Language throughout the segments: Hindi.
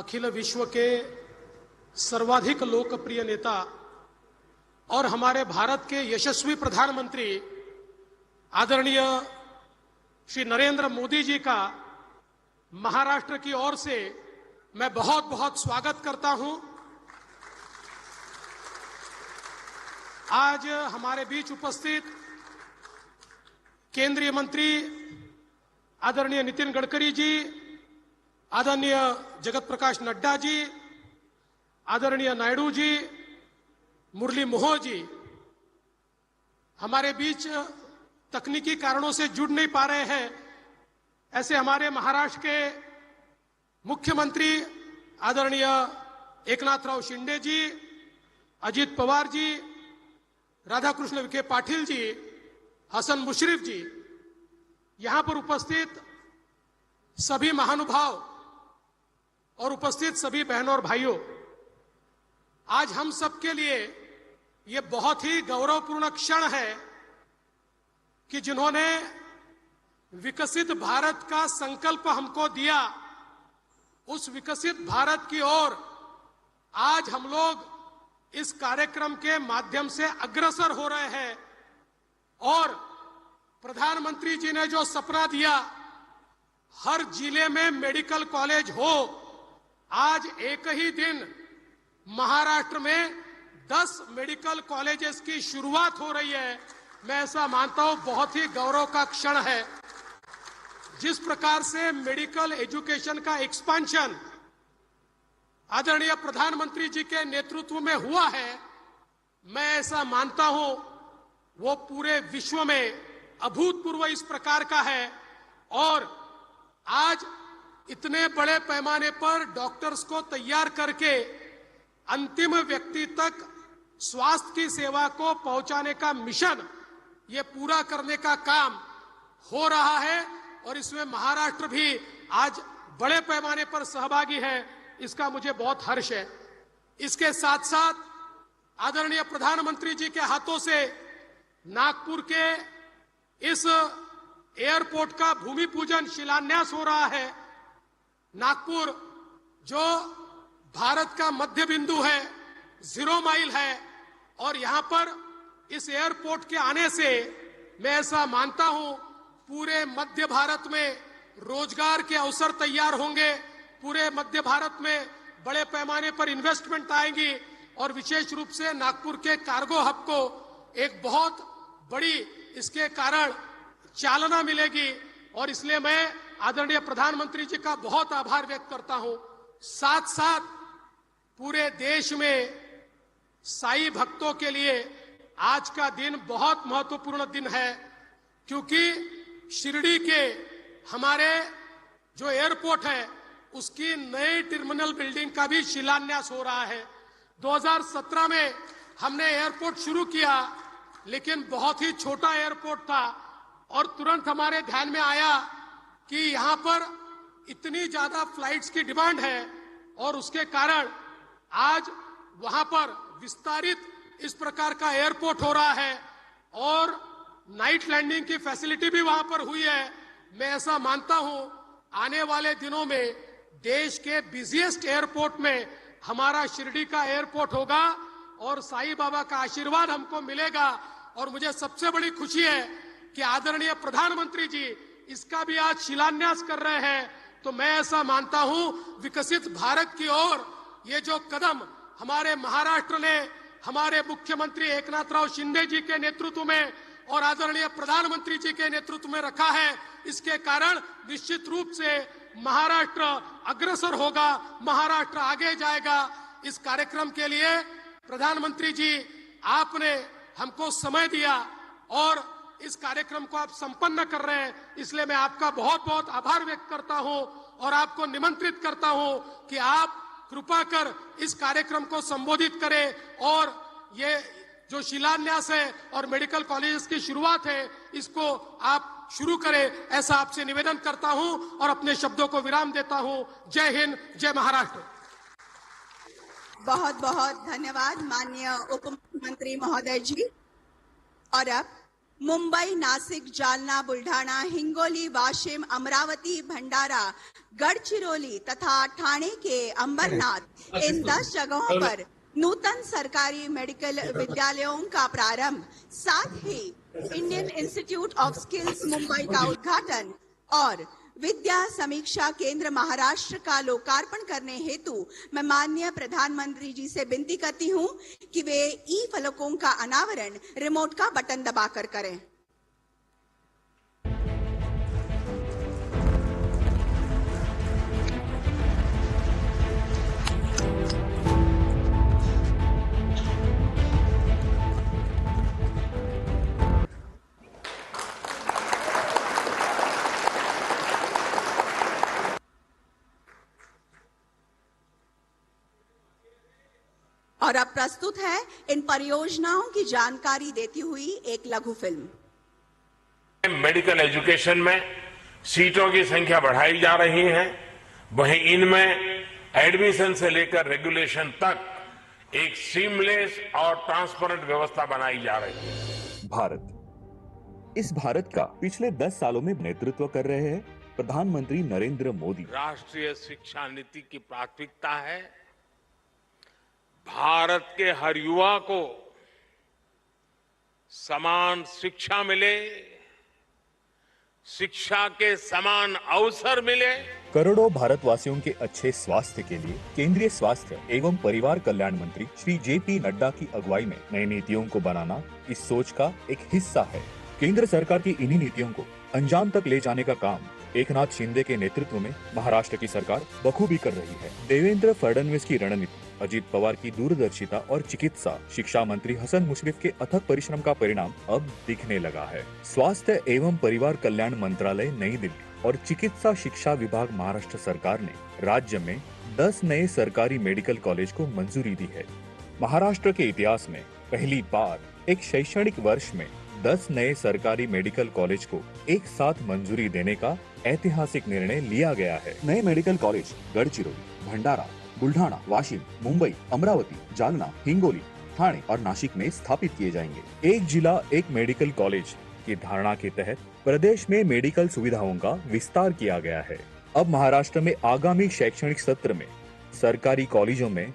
अखिल विश्व के सर्वाधिक लोकप्रिय नेता और हमारे भारत के यशस्वी प्रधानमंत्री आदरणीय श्री नरेंद्र मोदी जी का महाराष्ट्र की ओर से मैं बहुत बहुत स्वागत करता हूं। आज हमारे बीच उपस्थित केंद्रीय मंत्री आदरणीय नितिन गडकरी जी, आदरणीय जगत प्रकाश नड्डा जी, आदरणीय नायडू जी, मुरली मनोहर जी हमारे बीच तकनीकी कारणों से जुड़ नहीं पा रहे हैं। ऐसे हमारे महाराष्ट्र के मुख्यमंत्री आदरणीय एकनाथराव शिंदे जी, अजित पवार जी, राधाकृष्ण विखे पाटिल जी, हसन मुशर्रफ जी, यहां पर उपस्थित सभी महानुभाव और उपस्थित सभी बहनों और भाइयों, आज हम सबके लिए ये बहुत ही गौरवपूर्ण क्षण है कि जिन्होंने विकसित भारत का संकल्प हमको दिया, उस विकसित भारत की ओर आज हम लोग इस कार्यक्रम के माध्यम से अग्रसर हो रहे हैं। और प्रधानमंत्री जी ने जो सपना दिया, हर जिले में मेडिकल कॉलेज हो, आज एक ही दिन महाराष्ट्र में 10 मेडिकल कॉलेजेस की शुरुआत हो रही है। मैं ऐसा मानता हूं बहुत ही गौरव का क्षण है। जिस प्रकार से मेडिकल एजुकेशन का एक्सपेंशन आदरणीय प्रधानमंत्री जी के नेतृत्व में हुआ है, मैं ऐसा मानता हूं वो पूरे विश्व में अभूतपूर्व इस प्रकार का है। और आज इतने बड़े पैमाने पर डॉक्टर्स को तैयार करके अंतिम व्यक्ति तक स्वास्थ्य की सेवा को पहुंचाने का मिशन ये पूरा करने का काम हो रहा है और इसमें महाराष्ट्र भी आज बड़े पैमाने पर सहभागी है। इसका मुझे बहुत हर्ष है। इसके साथ साथ आदरणीय प्रधानमंत्री जी के हाथों से नागपुर के इस एयरपोर्ट का भूमि पूजन शिलान्यास हो रहा है। नागपुर जो भारत का मध्य बिंदु है, 0 माइल है, और यहां पर इस एयरपोर्ट के आने से मैं ऐसा मानता हूं पूरे मध्य भारत में रोजगार के अवसर तैयार होंगे, पूरे मध्य भारत में बड़े पैमाने पर इन्वेस्टमेंट आएंगी और विशेष रूप से नागपुर के कार्गो हब को एक बहुत बड़ी इसके कारण चालना मिलेगी। और इसलिए मैं आदरणीय प्रधानमंत्री जी का बहुत आभार व्यक्त करता हूं। साथ साथ पूरे देश में साईं भक्तों के लिए आज का दिन बहुत महत्वपूर्ण दिन है, क्योंकि शिरडी के हमारे जो एयरपोर्ट है उसकी नई टर्मिनल बिल्डिंग का भी शिलान्यास हो रहा है। 2017 में हमने एयरपोर्ट शुरू किया, लेकिन बहुत ही छोटा एयरपोर्ट था और तुरंत हमारे ध्यान में आया कि यहां पर इतनी ज्यादा फ्लाइट्स की डिमांड है और उसके कारण आज वहां पर विस्तारित इस प्रकार का एयरपोर्ट हो रहा है और नाइट लैंडिंग की फैसिलिटी भी वहां पर हुई है। मैं ऐसा मानता हूं आने वाले दिनों में देश के बिजिएस्ट एयरपोर्ट में हमारा शिरडी का एयरपोर्ट होगा और साईं बाबा का आशीर्वाद हमको मिलेगा। और मुझे सबसे बड़ी खुशी है कि आदरणीय प्रधानमंत्री जी इसका भी आज शिलान्यास कर रहे हैं। तो मैं ऐसा मानता हूं विकसित भारत की ओर ये जो कदम हमारे महाराष्ट्र ने हमारे मुख्यमंत्री एकनाथराव शिंदे जी के नेतृत्व में और आदरणीय प्रधानमंत्री जी के नेतृत्व में रखा है, इसके कारण निश्चित रूप से महाराष्ट्र अग्रसर होगा, महाराष्ट्र आगे जाएगा। इस कार्यक्रम के लिए प्रधानमंत्री जी आपने हमको समय दिया और इस कार्यक्रम को आप संपन्न कर रहे हैं, इसलिए मैं आपका बहुत बहुत आभार व्यक्त करता हूं और आपको निमंत्रित करता हूं कि आप कृपा कर इस कार्यक्रम को संबोधित करें और ये जो शिलान्यास है और मेडिकल कॉलेजेस की शुरुआत है इसको आप शुरू करें, ऐसा आपसे निवेदन करता हूं और अपने शब्दों को विराम देता हूं। जय हिंद, जय महाराष्ट्र। बहुत बहुत धन्यवाद माननीय उप मुख्यमंत्री महोदय जी। और अब मुंबई, नासिक, जालना, बुल्ढाना, हिंगोली, वाशिम, अमरावती, भंडारा, गढ़चिरौली तथा ठाणे के अंबरनाथ, इन 10 जगहों पर नूतन सरकारी मेडिकल विद्यालयों का प्रारंभ, साथ ही Indian Institute of Skills Mumbai का उद्घाटन और विद्या समीक्षा केंद्र महाराष्ट्र का लोकार्पण करने हेतु मैं माननीय प्रधानमंत्री जी से विनती करती हूं कि वे ई फलकों का अनावरण रिमोट का बटन दबाकर करें। और अब प्रस्तुत है इन परियोजनाओं की जानकारी देती हुई एक लघु फिल्म। मेडिकल एजुकेशन में सीटों की संख्या बढ़ाई जा रही है, वहीं इनमें एडमिशन से लेकर रेगुलेशन तक एक सीमलेस और ट्रांसपेरेंट व्यवस्था बनाई जा रही है। भारत, इस भारत का पिछले 10 सालों में नेतृत्व कर रहे हैं प्रधानमंत्री नरेंद्र मोदी। राष्ट्रीय शिक्षा नीति की प्राथमिकता है भारत के हर युवा को समान शिक्षा मिले, शिक्षा के समान अवसर मिले। करोड़ों भारतवासियों के अच्छे स्वास्थ्य के लिए केंद्रीय स्वास्थ्य एवं परिवार कल्याण मंत्री श्री JP नड्डा की अगुवाई में नई नीतियों को बनाना इस सोच का एक हिस्सा है। केंद्र सरकार की इन्हीं नीतियों को अंजाम तक ले जाने का काम एकनाथ शिंदे के नेतृत्व में महाराष्ट्र की सरकार बखूबी कर रही है। देवेंद्र फडणवीस की रणनीति, अजीत पवार की दूरदर्शिता और चिकित्सा शिक्षा मंत्री हसन मुशर्रफ के अथक परिश्रम का परिणाम अब दिखने लगा है। स्वास्थ्य एवं परिवार कल्याण मंत्रालय नई दिल्ली और चिकित्सा शिक्षा विभाग महाराष्ट्र सरकार ने राज्य में 10 नए सरकारी मेडिकल कॉलेज को मंजूरी दी है। महाराष्ट्र के इतिहास में पहली बार एक शैक्षणिक वर्ष में 10 नए सरकारी मेडिकल कॉलेज को एक साथ मंजूरी देने का ऐतिहासिक निर्णय लिया गया है। नए मेडिकल कॉलेज गढ़चिरौली, भंडारा, बुल्ढाना, वाशिम, मुंबई, अमरावती, जालना, हिंगोली, ठाणे और नासिक में स्थापित किए जाएंगे। एक जिला एक मेडिकल कॉलेज की धारणा के तहत प्रदेश में मेडिकल सुविधाओं का विस्तार किया गया है। अब महाराष्ट्र में आगामी शैक्षणिक सत्र में सरकारी कॉलेजों में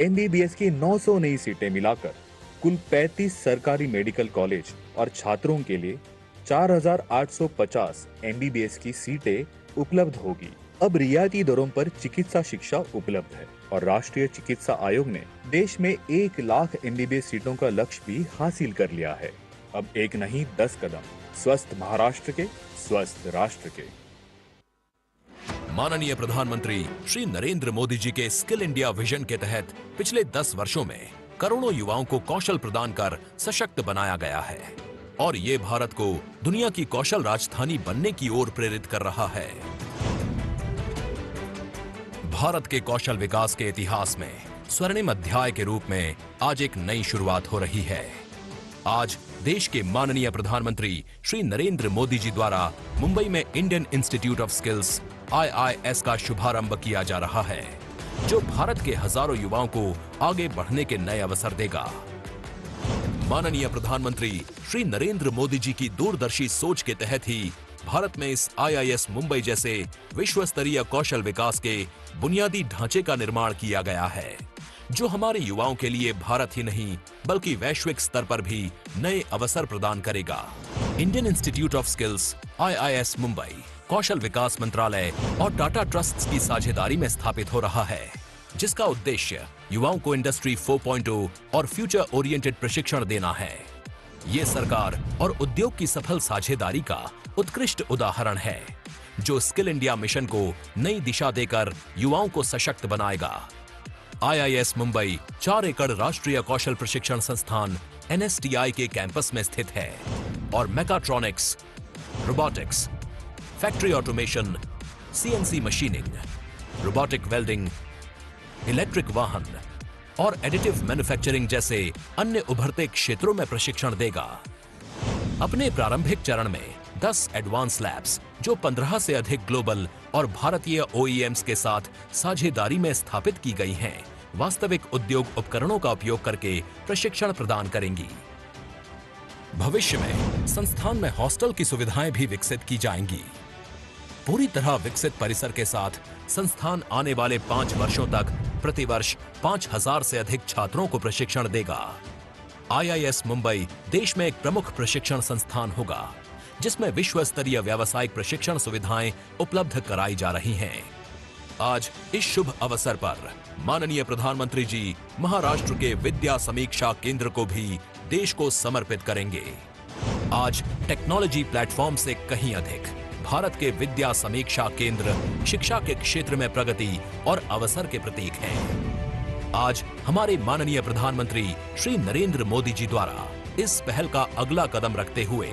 MBBS की 900 नई सीटें मिलाकर कुल 35 सरकारी मेडिकल कॉलेज और छात्रों के लिए 4850 MBBS की सीटें उपलब्ध होगी। अब रियायती दरों पर चिकित्सा शिक्षा उपलब्ध है और राष्ट्रीय चिकित्सा आयोग ने देश में 1 लाख MBBS सीटों का लक्ष्य भी हासिल कर लिया है। अब एक नहीं 10 कदम स्वस्थ महाराष्ट्र के, स्वस्थ राष्ट्र के। माननीय प्रधानमंत्री श्री नरेंद्र मोदी जी के स्किल इंडिया विजन के तहत पिछले 10 वर्षों में करोड़ों युवाओं को कौशल प्रदान कर सशक्त बनाया गया है और ये भारत को दुनिया की कौशल राजधानी बनने की ओर प्रेरित कर रहा है। भारत के कौशल विकास के इतिहास में स्वर्णिम अध्याय के रूप में आज एक नई शुरुआत हो रही है। आज देश के माननीय प्रधानमंत्री श्री नरेंद्र मोदी जी द्वारा मुंबई में Indian Institute of Skills IIS का शुभारंभ किया जा रहा है, जो भारत के हजारों युवाओं को आगे बढ़ने के नए अवसर देगा। माननीय प्रधानमंत्री श्री नरेंद्र मोदी जी की दूरदर्शी सोच के तहत ही भारत में इस IIS मुंबई जैसे विश्व स्तरीय कौशल विकास के बुनियादी ढांचे का निर्माण किया गया है, जो हमारे युवाओं के लिए भारत ही नहीं बल्कि वैश्विक स्तर पर भी नए अवसर प्रदान करेगा। Indian Institute of Skills IIS Mumbai कौशल विकास मंत्रालय और टाटा ट्रस्ट्स की साझेदारी में स्थापित हो रहा है, जिसका उद्देश्य युवाओं को इंडस्ट्री 4.0 और फ्यूचर ओरिएंटेड प्रशिक्षण देना है। ये सरकार और उद्योग की सफल साझेदारी का उत्कृष्ट उदाहरण है, जो स्किल इंडिया मिशन को नई दिशा देकर युवाओं को सशक्त बनाएगा। IIS मुंबई 4 एकड़ राष्ट्रीय कौशल प्रशिक्षण संस्थान NSTI के कैंपस में स्थित है और mechatronics, robotics, factory automation, CNC machining, robotic welding, electric वाहन और एडिटिव मैन्युफैक्चरिंग जैसे अन्य उभरते क्षेत्रों में प्रशिक्षण देगा। अपने प्रारंभिक चरण में 10 एडवांस लैब्स जो 15 से अधिक ग्लोबल और भारतीय OEMs के साथ साझेदारी में स्थापित की गई हैं, वास्तविक उद्योग उपकरणों का उपयोग करके प्रशिक्षण प्रदान करेंगी। भविष्य में संस्थान में हॉस्टल की सुविधाएं भी विकसित की जाएंगी। पूरी तरह विकसित परिसर के साथ संस्थान आने वाले 5 वर्षों तक प्रतिवर्ष 5000 से अधिक छात्रों को प्रशिक्षण देगा। IIS मुंबई देश में एक प्रमुख प्रशिक्षण संस्थान होगा, जिसमें विश्व स्तरीय व्यावसायिक प्रशिक्षण सुविधाएं उपलब्ध कराई जा रही हैं। आज इस शुभ अवसर पर माननीय प्रधानमंत्री जी महाराष्ट्र के विद्या समीक्षा केंद्र को भी देश को समर्पित करेंगे। आज टेक्नोलॉजी प्लेटफॉर्म से कहीं अधिक भारत के विद्या समीक्षा केंद्र शिक्षा के क्षेत्र में प्रगति और अवसर के प्रतीक हैं। आज हमारे माननीय प्रधानमंत्री श्री नरेंद्र मोदी जी द्वारा इस पहल का अगला कदम रखते हुए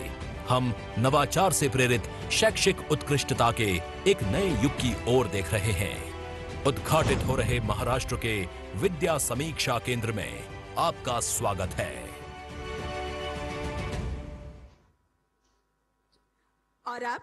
हम नवाचार से प्रेरित शैक्षिक उत्कृष्टता के एक नए युग की ओर देख रहे हैं। उद्घाटित हो रहे महाराष्ट्र के विद्या समीक्षा केंद्र में आपका स्वागत है। और अब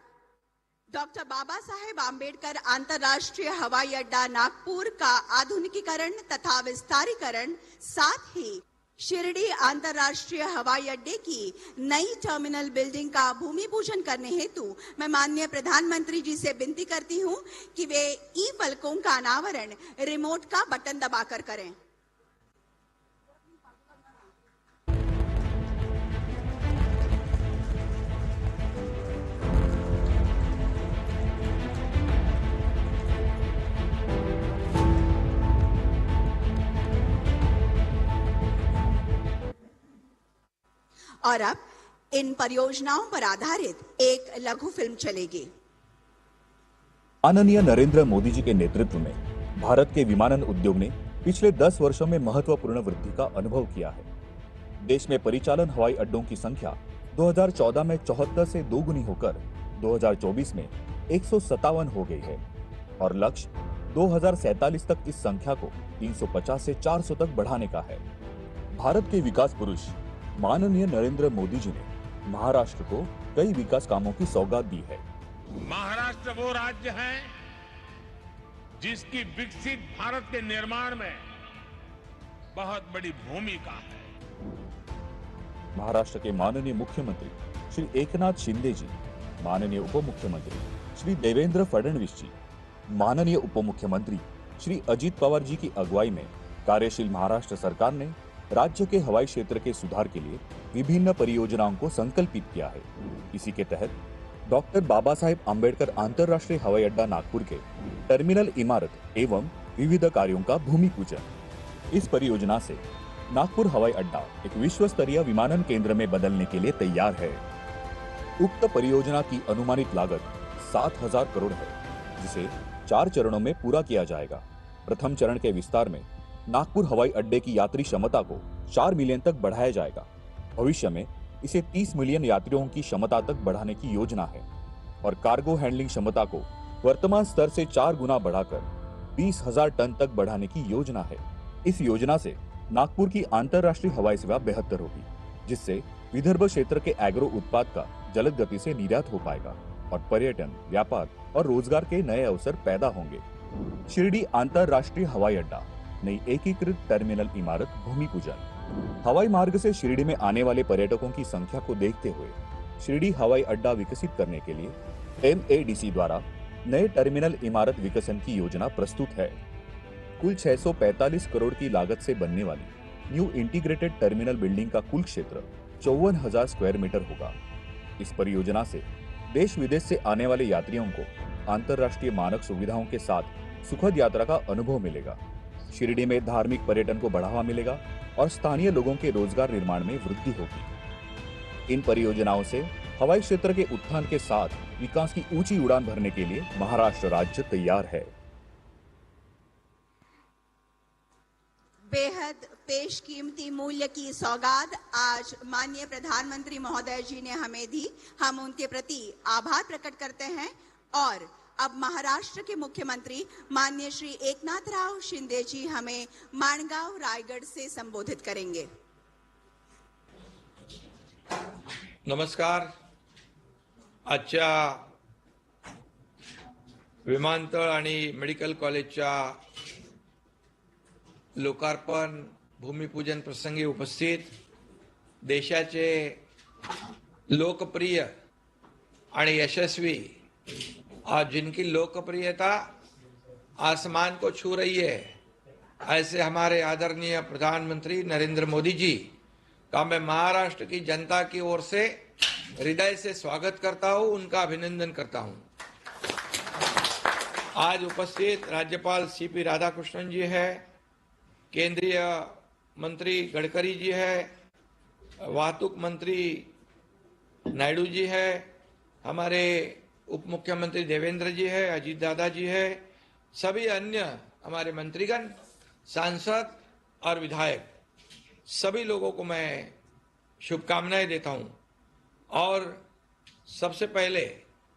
डॉक्टर बाबा साहेब आम्बेडकर अंतर्राष्ट्रीय हवाई अड्डा नागपुर का आधुनिकीकरण तथा विस्तारीकरण, साथ ही शिरडी अंतर्राष्ट्रीय हवाई अड्डे की नई टर्मिनल बिल्डिंग का भूमि पूजन करने हेतु मैं माननीय प्रधानमंत्री जी से विनती करती हूं कि वे ई फलकों का अनावरण रिमोट का बटन दबाकर करें। और अब इन परियोजनाओं पर आधारित एक लघु फिल्म चलेगी। माननीय नरेंद्र मोदी जी के नेतृत्व में भारत के विमानन उद्योग ने पिछले 10 वर्षों में महत्वपूर्ण वृद्धि का अनुभव किया है। देश में परिचालन हवाई अड्डों की संख्या 2014 में 74 से दोगुनी होकर 2024 में 157 हो गई है और लक्ष्य 2047 तक इस संख्या को 350 से 400 तक बढ़ाने का है। भारत के विकास पुरुष माननीय नरेंद्र मोदी जी ने महाराष्ट्र को कई विकास कामों की सौगात दी है। महाराष्ट्र वो राज्य है जिसकी विकसित भारत के निर्माण में बहुत बड़ी भूमिका है। महाराष्ट्र के माननीय मुख्यमंत्री श्री एकनाथ शिंदे जी, माननीय उप मुख्यमंत्री श्री देवेंद्र फडणवीस जी, माननीय उप मुख्यमंत्री श्री अजित पवार जी की अगुवाई में कार्यशील महाराष्ट्र सरकार ने राज्य के हवाई क्षेत्र के सुधार के लिए विभिन्न परियोजनाओं को संकल्पित किया है। इसी के तहत डॉक्टर बाबा साहेब आम्बेडकर अंतर्राष्ट्रीय हवाई अड्डा नागपुर के टर्मिनल इमारत एवं विविध कार्यों का भूमि पूजन। इस परियोजना से नागपुर हवाई अड्डा एक विश्व स्तरीय विमानन केंद्र में बदलने के लिए तैयार है। उक्त परियोजना की अनुमानित लागत 7,000 करोड़ है, जिसे 4 चरणों में पूरा किया जाएगा। प्रथम चरण के विस्तार में नागपुर हवाई अड्डे की यात्री क्षमता को 4 मिलियन तक बढ़ाया जाएगा। भविष्य में इसे 30 मिलियन यात्रियों की क्षमता तक बढ़ाने की योजना है और कार्गो हैंडलिंग क्षमता को वर्तमान स्तर से 4 गुना बढ़ाकर 20,000 टन तक बढ़ाने की योजना है। इस योजना से नागपुर की अंतर्राष्ट्रीय हवाई सेवा बेहतर होगी, जिससे विदर्भ क्षेत्र के एग्रो उत्पाद का जलद गति से निर्यात हो पाएगा और पर्यटन, व्यापार और रोजगार के नए अवसर पैदा होंगे। शिरडी अंतर्राष्ट्रीय हवाई अड्डा नई एकीकृत टर्मिनल इमारत भूमि पूजन। हवाई मार्ग से शिरडी में आने वाले पर्यटकों की संख्या को देखते हुए शिरडी हवाई अड्डा विकसित करने के लिए MADC द्वारा नए टर्मिनल इमारत विकसन की योजना प्रस्तुत है। कुल 645 करोड़ की लागत से बनने वाली न्यू इंटीग्रेटेड टर्मिनल बिल्डिंग का कुल क्षेत्र 54,000 स्क्वायर मीटर होगा। इस परियोजना से देश विदेश से आने वाले यात्रियों को अंतर्राष्ट्रीय मानक सुविधाओं के साथ सुखद यात्रा का अनुभव मिलेगा। शिरडी में धार्मिक पर्यटन को बढ़ावा मिलेगा और स्थानीय लोगों के रोजगार निर्माण में वृद्धि होगी। इन परियोजनाओं से हवाई क्षेत्र के उत्थान के साथ विकास की ऊंची उड़ान भरने के लिए महाराष्ट्र राज्य तैयार है। बेहद पेशकीमती मूल्य की सौगात आज माननीय प्रधानमंत्री महोदय जी ने हमें दी। हम उनके प्रति आभार प्रकट करते हैं और अब महाराष्ट्र के मुख्यमंत्री माननीय श्री एकनाथराव शिंदे जी हमें माणगाव रायगढ़ से संबोधित करेंगे। नमस्कार। आजच्या विमानतळ आणि मेडिकल कॉलेजच्या लोकार्पण भूमिपूजन प्रसंगी उपस्थित देशाचे लोकप्रिय आणि यशस्वी और जिनकी लोकप्रियता आसमान को छू रही है, ऐसे हमारे आदरणीय प्रधानमंत्री नरेंद्र मोदी जी का मैं महाराष्ट्र की जनता की ओर से हृदय से स्वागत करता हूं, उनका अभिनंदन करता हूं। आज उपस्थित राज्यपाल सीपी राधाकृष्णन जी है, केंद्रीय मंत्री गडकरी जी है, वाहतूक मंत्री नायडू जी है, हमारे उप मुख्यमंत्री देवेंद्र जी है, अजीत दादा जी है, सभी अन्य हमारे मंत्रीगण, सांसद और विधायक, सभी लोगों को मैं शुभकामनाएं देता हूं। और सबसे पहले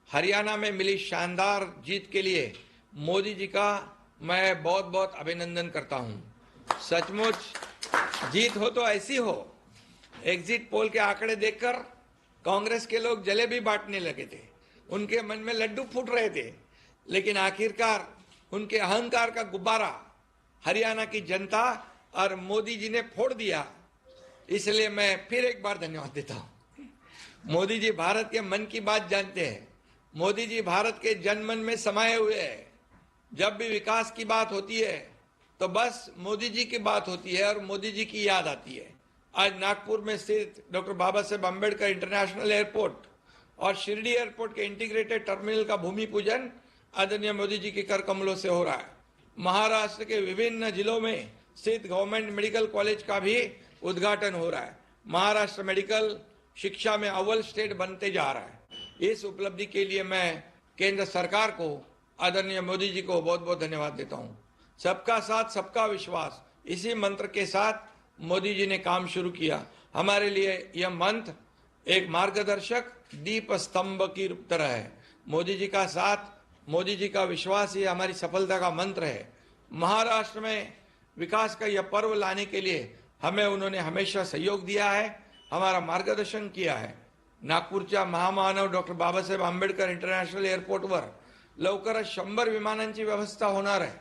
हरियाणा में मिली शानदार जीत के लिए मोदी जी का मैं बहुत बहुत अभिनंदन करता हूं। सचमुच जीत हो तो ऐसी हो। एग्जिट पोल के आंकड़े देखकर कांग्रेस के लोग जलेबी बांटने लगे थे, उनके मन में लड्डू फूट रहे थे, लेकिन आखिरकार उनके अहंकार का गुब्बारा हरियाणा की जनता और मोदी जी ने फोड़ दिया। इसलिए मैं फिर एक बार धन्यवाद देता हूं। मोदी जी भारत के मन की बात जानते हैं। मोदी जी भारत के जनमन में समाये हुए हैं। जब भी विकास की बात होती है तो बस मोदी जी की बात होती है और मोदी जी की याद आती है। आज नागपुर में स्थित doctor Baba Saheb Ambedkar international airport और शिरडी एयरपोर्ट के इंटीग्रेटेड टर्मिनल का भूमि पूजन आदरणीय मोदी जी के कर कमलों से हो रहा है। महाराष्ट्र के विभिन्न जिलों में स्थित गवर्नमेंट मेडिकल कॉलेज का भी उद्घाटन हो रहा है। महाराष्ट्र मेडिकल शिक्षा में अव्वल स्टेट बनते जा रहा है। इस उपलब्धि के लिए मैं केंद्र सरकार को, आदरणीय मोदी जी को बहुत बहुत धन्यवाद देता हूं। सबका साथ सबका विश्वास, इसी मंत्र के साथ मोदी जी ने काम शुरू किया। हमारे लिए यह मंत्र एक मार्गदर्शक दीप स्तंभ की तरह है। मोदी जी का साथ, मोदी जी का विश्वास ही हमारी सफलता का मंत्र है। महाराष्ट्र में विकास का यह पर्व लाने के लिए हमें उन्होंने हमेशा सहयोग दिया है, हमारा मार्गदर्शन किया है। नागपूरच्या महामानव डॉक्टर बाबासाहेब आंबेडकर इंटरनॅशनल एअरपोर्टवर लवकरच 100 विमानांची व्यवस्था होणार आहे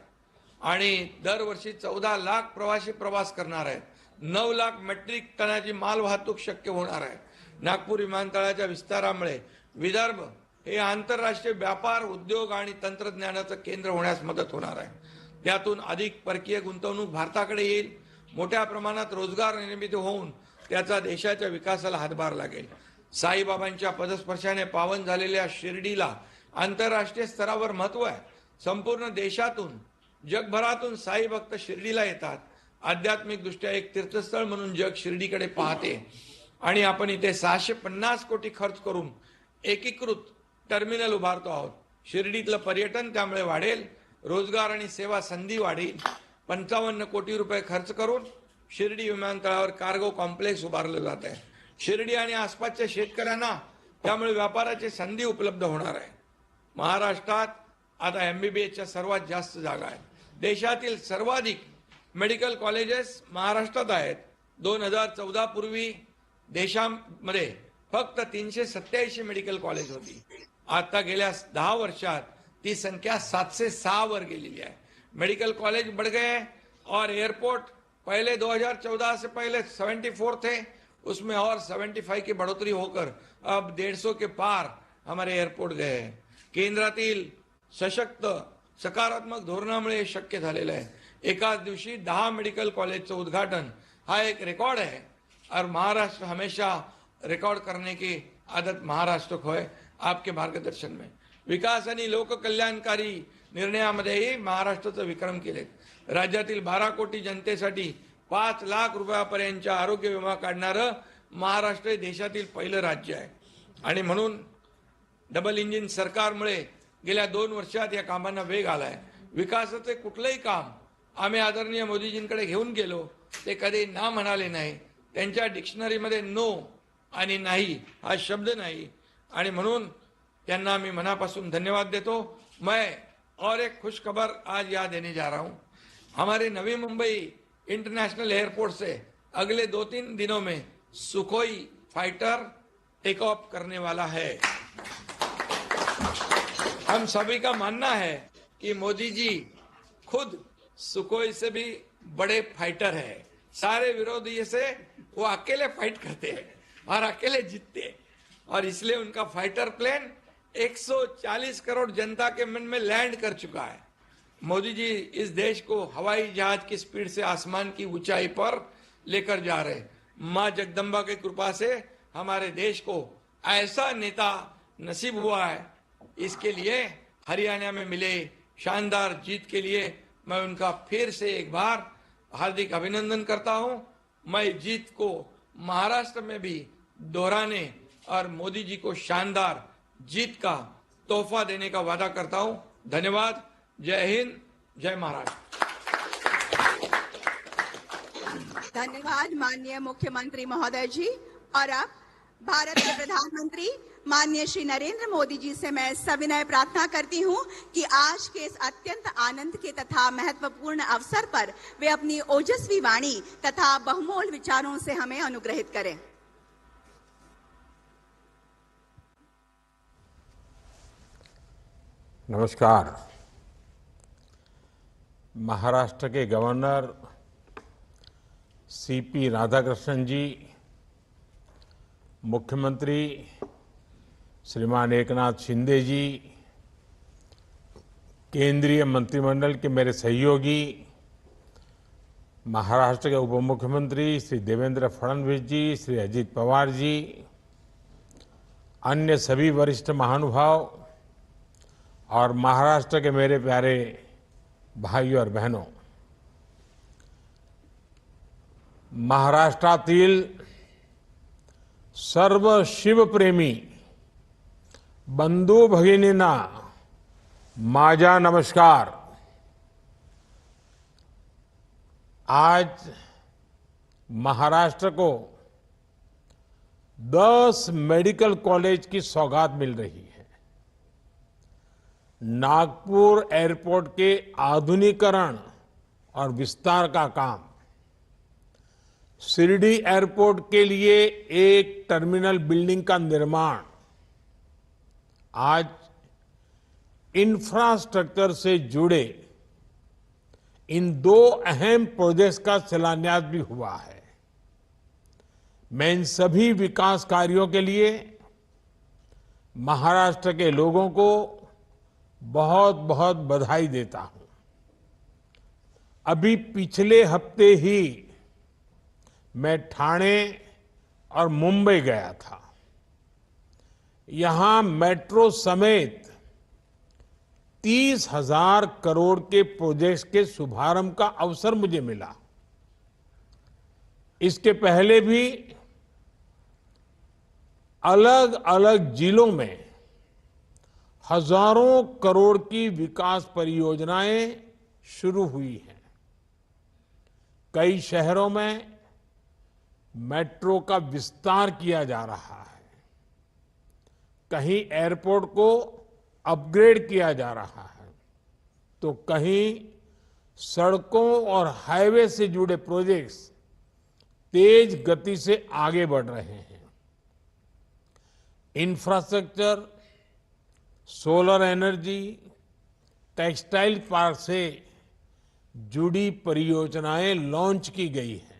आणि दरवर्षी 14 लाख प्रवासी प्रवास करणार आहेत। 9 लाख मेट्रिक टनाची माल वाहतूक शक्य होणार आहे। नागपूर विमानतळाच्या विस्तारामुळे विदर्भ हे आंतरराष्ट्रीय व्यापार, उद्योग आणि तंत्रज्ञानाचं केंद्र होण्यास मदत होणार आहे। त्यातून अधिक परकीय गुंतवणूक भारताकडे येईल, मोठ्या प्रमाणात रोजगार निर्मिती होऊन त्याचा देशाच्या विकासाला हातभार लागेल। साईबाबांच्या पदस्पर्शाने पावन झालेल्या शिर्डीला आंतरराष्ट्रीय स्तरावर महत्व आहे। संपूर्ण देशातून, जगभरातून साई भक्त शिर्डीला येतात। आध्यात्मिक दृष्ट्या एक तीर्थस्थळ म्हणून जग शिर्डीकडे पाहते आणि आपण इथे 650 कोटी खर्च करून एकीकृत टर्मिनल उभारतो आहोत। शिर्डीतलं पर्यटन त्यामुळे वाढेल, रोजगार आणि सेवा संधी वाढेल। 55 कोटी रुपये खर्च करून शिर्डी विमानतळावर कार्गो कॉम्प्लेक्स उभारलं जात आहे। शिर्डी आणि आसपासच्या शेतकऱ्यांना त्यामुळे व्यापाराची संधी उपलब्ध होणार आहे। महाराष्ट्रात आता एमबीबीएसच्या सर्वात जास्त जागा आहेत। देशातील सर्वाधिक मेडिकल कॉलेजेस महाराष्ट्रात आहेत। 2014 पूर्वी देशामध्ये फक्त 387 मेडिकल कॉलेज होती। आता गेल्या 10 वर्षात ती संख्या 706 वर गेलेली है। मेडिकल कॉलेज बढ़ गए और एयरपोर्ट पहले 2014 से पहले 74 थे, उसमें और 75 की बढ़ोतरी होकर अब 150 के पार हमारे एयरपोर्ट गए हैं। केंद्रातील सशक्त सकारात्मक धोरणामुळे शक्य झालेलं आहे। एकाच दिवशी 10 मेडिकल कॉलेजचं उद्घाटन हा एक रिकॉर्ड है और महाराष्ट्र हमेशा रिकॉर्ड करने की आदत महाराष्ट्र को है। आपके मार्गदर्शन में विकास आणि लोककल्याणकारी निर्णयामध्येही महाराष्ट्राचे विक्रम केलेत। राज्यातील 12 कोटी जनतेसाठी 5 लाख रुपयापर्यंतचा आरोग्य विमा काढणारं महाराष्ट्र हे देशातील पहिलं राज्य आहे आणि म्हणून डबल इंजिन सरकारमुळे गेल्या 2 वर्षात या कामांना वेग आलाय। विकासाचे कुठलेही काम आम्ही आदरणीय मोदीजींकडे घेऊन गेलो ते कधी ना म्हणाले नाही। त्यांच्या डिक्शनरीमध्ये नो आणि नाही हा शब्द नाही आणि म्हणून त्यांना मी मनापासून धन्यवाद देतो। मैं और एक खुश खबर आज याद देने जा रहा हूं। हमारे नवी मुंबई इंटरनेशनल एयरपोर्ट से अगले 2-3 दिनों में सुखोई फाइटर टेक ऑफ करने वाला है। हम सभी का मानना है कि मोदी जी खुद सुखोई से भी बड़े फाइटर है। सारे विरोधी से वो अकेले फाइट करते हैं और अकेले जीतते, और इसलिए उनका फाइटर प्लेन 140 करोड़ जनता के मन में लैंड कर चुका है। मोदी जी इस देश को हवाई जहाज की स्पीड से आसमान की ऊंचाई पर लेकर जा रहे हैं। मां जगदम्बा की कृपा से हमारे देश को ऐसा नेता नसीब हुआ है। इसके लिए हरियाणा में मिले शानदार जीत के लिए मैं उनका फिर से एक बार हार्दिक अभिनंदन करता हूं। मैं जीत को महाराष्ट्र में भी दोहराने और मोदी जी को शानदार जीत का तोहफा देने का वादा करता हूं। धन्यवाद। जय हिंद, जय महाराष्ट्र। धन्यवाद माननीय मुख्यमंत्री महोदय जी। और अब भारत के प्रधानमंत्री माननीय श्री नरेंद्र मोदी जी से मैं सविनय प्रार्थना करती हूं कि आज के इस अत्यंत आनंद के तथा महत्वपूर्ण अवसर पर वे अपनी ओजस्वी वाणी तथा बहुमोल विचारों से हमें अनुग्रहित करें। नमस्कार। महाराष्ट्र के गवर्नर सीपी राधाकृष्णन जी, मुख्यमंत्री श्रीमान एकनाथ शिंदे जी, केंद्रीय मंत्रिमंडल के मेरे सहयोगी, महाराष्ट्र के उप मुख्यमंत्री श्री देवेंद्र फडणवीस जी, श्री अजित पवार जी, अन्य सभी वरिष्ठ महानुभाव और महाराष्ट्र के मेरे प्यारे भाइयों और बहनों, महाराष्ट्रातील सर्व शिवप्रेमी बंधू भगिनींना माझा नमस्कार। आज महाराष्ट्र को 10 मेडिकल कॉलेज की सौगात मिल रही है। नागपुर एयरपोर्ट के आधुनिकीकरण और विस्तार का काम, शिरडी एयरपोर्ट के लिए एक टर्मिनल बिल्डिंग का निर्माण, आज इंफ्रास्ट्रक्चर से जुड़े इन 2 अहम प्रोजेक्ट्स का शिलान्यास भी हुआ है। मैं इन सभी विकास कार्यों के लिए महाराष्ट्र के लोगों को बहुत बहुत बधाई देता हूं। अभी पिछले हफ्ते ही मैं ठाणे और मुंबई गया था। यहां मेट्रो समेत 30,000 करोड़ के प्रोजेक्ट्स के शुभारंभ का अवसर मुझे मिला। इसके पहले भी अलग अलग जिलों में हजारों करोड़ की विकास परियोजनाएं शुरू हुई हैं। कई शहरों में मेट्रो का विस्तार किया जा रहा है, कहीं एयरपोर्ट को अपग्रेड किया जा रहा है, तो कहीं सड़कों और हाईवे से जुड़े प्रोजेक्ट्स तेज गति से आगे बढ़ रहे हैं। Infrastructure, solar energy, textile park से जुड़ी परियोजनाएं लॉन्च की गई हैं।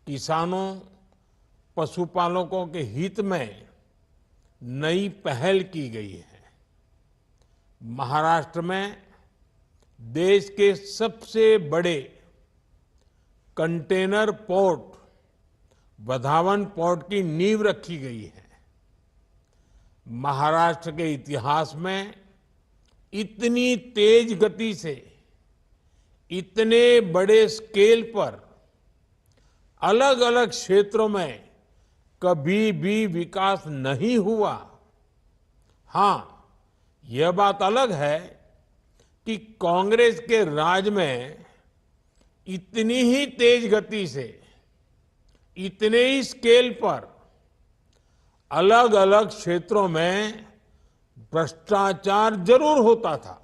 किसानों, पशुपालकों के हित में नई पहल की गई है। महाराष्ट्र में देश के सबसे बड़े कंटेनर पोर्ट वधावन पोर्ट की नींव रखी गई है। महाराष्ट्र के इतिहास में इतनी तेज गति से, इतने बड़े स्केल पर अलग अलग क्षेत्रों में कभी भी विकास नहीं हुआ। हां, यह बात अलग है कि कांग्रेस के राज में इतनी ही तेज गति से, इतने ही स्केल पर अलग अलग क्षेत्रों में भ्रष्टाचार जरूर होता था।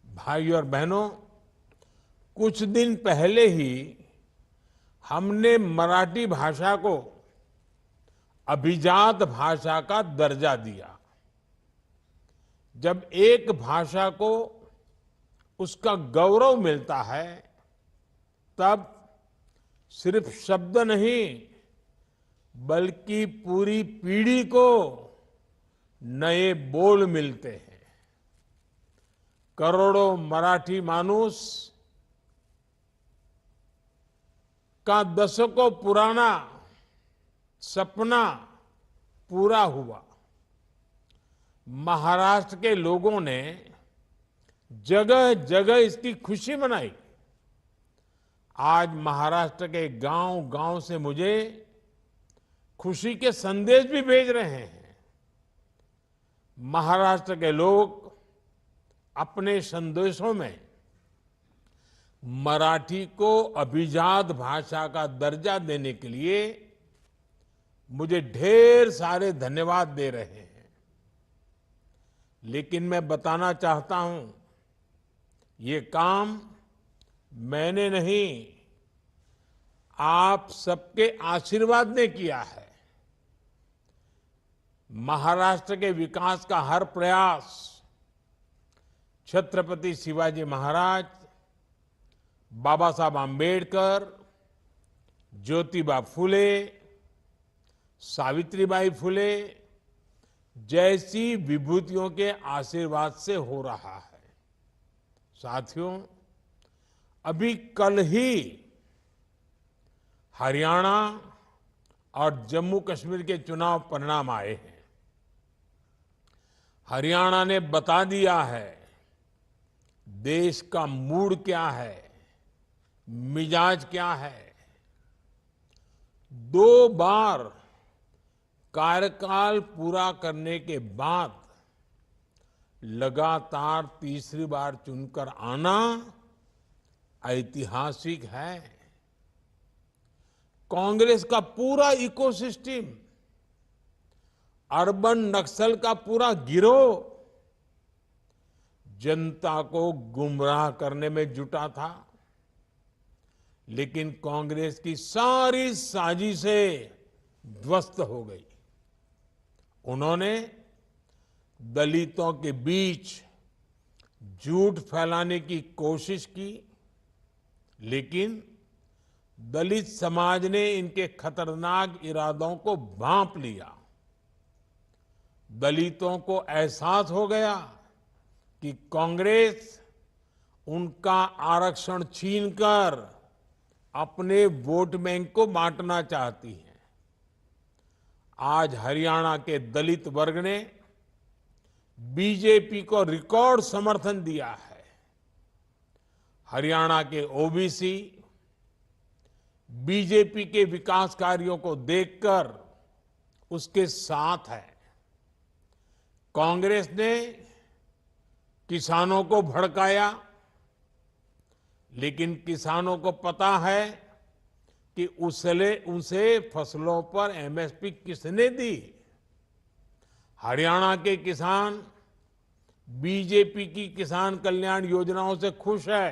भाइयों और बहनों, कुछ दिन पहले ही हमने मराठी भाषा को अभिजात भाषा का दर्जा दिया। जब एक भाषा को उसका गौरव मिलता है, तब सिर्फ शब्द नहीं बल्कि पूरी पीढ़ी को नए बोल मिलते हैं। करोड़ों मराठी माणूस का दशकों पुराना सपना पूरा हुआ। महाराष्ट्र के लोगों ने जगह जगह इसकी खुशी मनाई। आज महाराष्ट्र के गांव-गांव से मुझे खुशी के संदेश भी भेज रहे हैं। महाराष्ट्र के लोग अपने संदेशों में मराठी को अभिजात भाषा का दर्जा देने के लिए मुझे ढेर सारे धन्यवाद दे रहे हैं। लेकिन मैं बताना चाहता हूं, ये काम मैंने नहीं, आप सबके आशीर्वाद ने किया है। महाराष्ट्र के विकास का हर प्रयास छत्रपति शिवाजी महाराज, बाबा साहब आंबेडकर, ज्योतिबा फुले, सावित्रीबाई फुले जैसी विभूतियों के आशीर्वाद से हो रहा है। साथियों, अभी कल ही हरियाणा और जम्मू कश्मीर के चुनाव परिणाम आए हैं। हरियाणा ने बता दिया है देश का मूड क्या है, मिजाज क्या है। 2 बार कार्यकाल पूरा करने के बाद लगातार तीसरी बार चुनकर आना ऐतिहासिक है। कांग्रेस का पूरा इकोसिस्टम, अर्बन नक्सल का पूरा गिरोह जनता को गुमराह करने में जुटा था। लेकिन कांग्रेस की सारी साजिशें ध्वस्त हो गई। उन्होंने दलितों के बीच झूठ फैलाने की कोशिश की, लेकिन दलित समाज ने इनके खतरनाक इरादों को भांप लिया। दलितों को एहसास हो गया कि कांग्रेस उनका आरक्षण छीनकर अपने वोट बैंक को बांटना चाहती है। आज हरियाणा के दलित वर्ग ने बीजेपी को रिकॉर्ड समर्थन दिया है। हरियाणा के ओबीसी बीजेपी के विकास कार्यों को देखकर उसके साथ है। कांग्रेस ने किसानों को भड़काया, लेकिन किसानों को पता है कि उसे फसलों पर एमएसपी किसने दी। हरियाणा के किसान बीजेपी की किसान कल्याण योजनाओं से खुश है।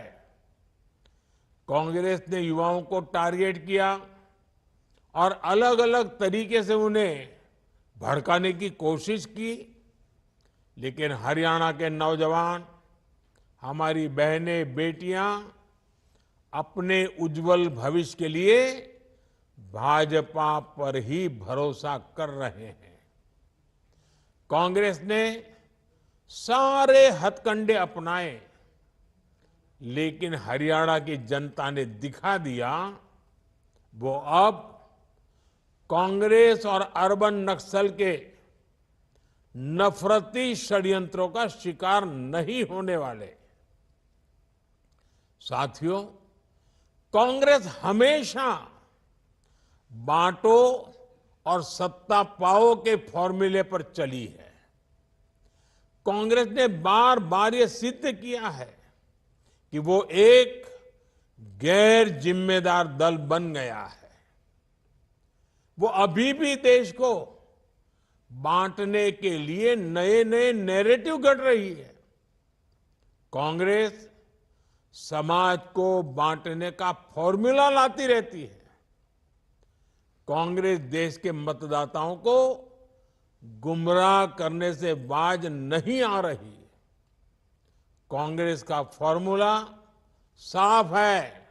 कांग्रेस ने युवाओं को टारगेट किया और अलग अलग तरीके से उन्हें भड़काने की कोशिश की, लेकिन हरियाणा के नौजवान, हमारी बहनें, बेटियां अपने उज्जवल भविष्य के लिए भाजपा पर ही भरोसा कर रहे हैं। कांग्रेस ने सारे हथकंडे अपनाए, लेकिन हरियाणा की जनता ने दिखा दिया वो अब कांग्रेस और अर्बन नक्सल के नफरती षड्यंत्रों का शिकार नहीं होने वाले। साथियों, कांग्रेस हमेशा बांटो और सत्ता पाओ के फॉर्मूले पर चली है। कांग्रेस ने बार बार ये सिद्ध किया है कि वो एक गैर जिम्मेदार दल बन गया है। वो अभी भी देश को बांटने के लिए नए नए नैरेटिव गढ़ रही है। कांग्रेस समाज को बांटने का फॉर्मूला लाती रहती है। कांग्रेस देश के मतदाताओं को गुमराह करने से बाज नहीं आ रही। कांग्रेस का फॉर्मूला साफ है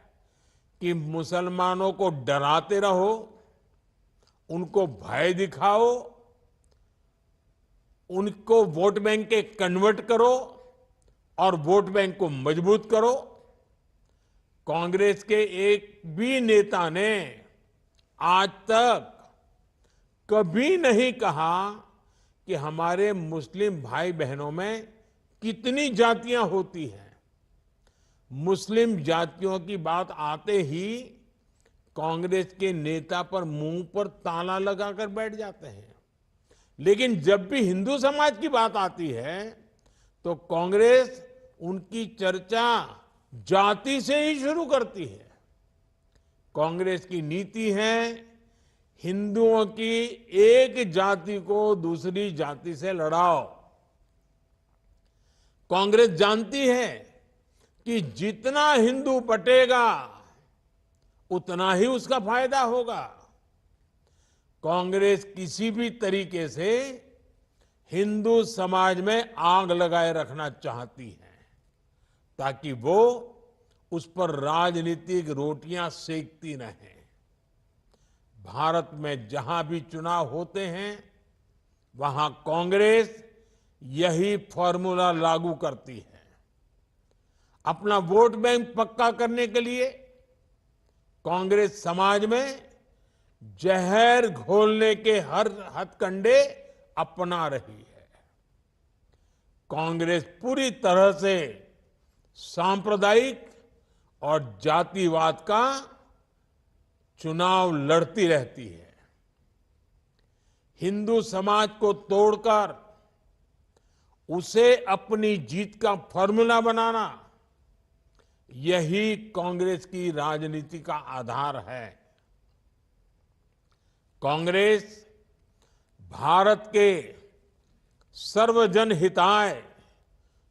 कि मुसलमानों को डराते रहो उनको भय दिखाओ, उनको वोट बैंक के कन्वर्ट करो और वोट बैंक को मजबूत करो। कांग्रेस के एक भी नेता ने आज तक कभी नहीं कहा कि हमारे मुस्लिम भाई बहनों में कितनी जातियां होती हैं। मुस्लिम जातियों की बात आते ही कांग्रेस के नेता पर मुंह पर ताला लगाकर बैठ जाते हैं। लेकिन जब भी हिंदू समाज की बात आती है तो कांग्रेस उनकी चर्चा जाति से ही शुरू करती है। कांग्रेस की नीति है हिंदुओं की एक जाति को दूसरी जाति से लड़ाओ। कांग्रेस जानती है कि जितना हिंदू बटेगा उतना ही उसका फायदा होगा। कांग्रेस किसी भी तरीके से हिंदू समाज में आग लगाए रखना चाहती है ताकि वो उस पर राजनीतिक रोटियां सेकती रहें। भारत में जहां भी चुनाव होते हैं वहां कांग्रेस यही फॉर्मूला लागू करती है। अपना वोट बैंक पक्का करने के लिए कांग्रेस समाज में जहर घोलने के हर हथकंडे अपना रही है। कांग्रेस पूरी तरह से सांप्रदायिक और जातिवाद का चुनाव लड़ती रहती है। हिंदू समाज को तोड़कर उसे अपनी जीत का फॉर्मूला बनाना, यही कांग्रेस की राजनीति का आधार है। कांग्रेस भारत के सर्वजन हिताय,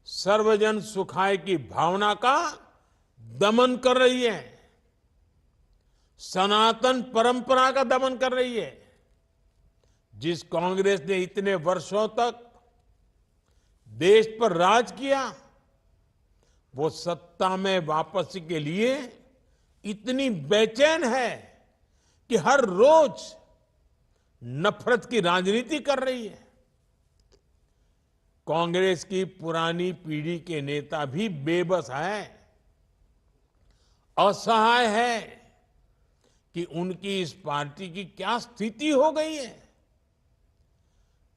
सर्वजन सुखाय की भावना का दमन कर रही है, सनातन परंपरा का दमन कर रही है। जिस कांग्रेस ने इतने वर्षों तक देश पर राज किया, वो सत्ता में वापसी के लिए इतनी बेचैन है कि हर रोज नफरत की राजनीति कर रही है। कांग्रेस की पुरानी पीढ़ी के नेता भी बेबस है, असहाय है कि उनकी इस पार्टी की क्या स्थिति हो गई है।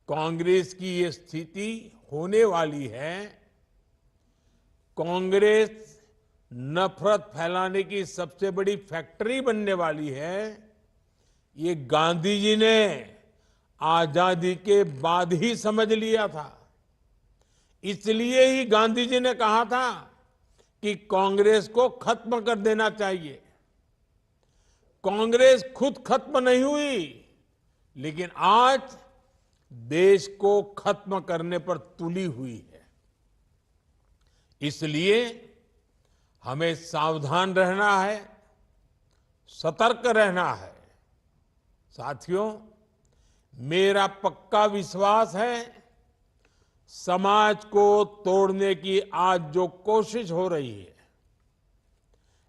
कांग्रेस की ये स्थिति होने वाली है। कांग्रेस नफरत फैलाने की सबसे बड़ी फैक्ट्री बनने वाली है। ये गांधी जी ने आजादी के बाद ही समझ लिया था। इसलिए ही गांधी जी ने कहा था कि कांग्रेस को खत्म कर देना चाहिए। कांग्रेस खुद खत्म नहीं हुई, लेकिन आज देश को खत्म करने पर तुली हुई है। इसलिए हमें सावधान रहना है, सतर्क रहना है। साथियों, मेरा पक्का विश्वास है समाज को तोड़ने की आज जो कोशिश हो रही है,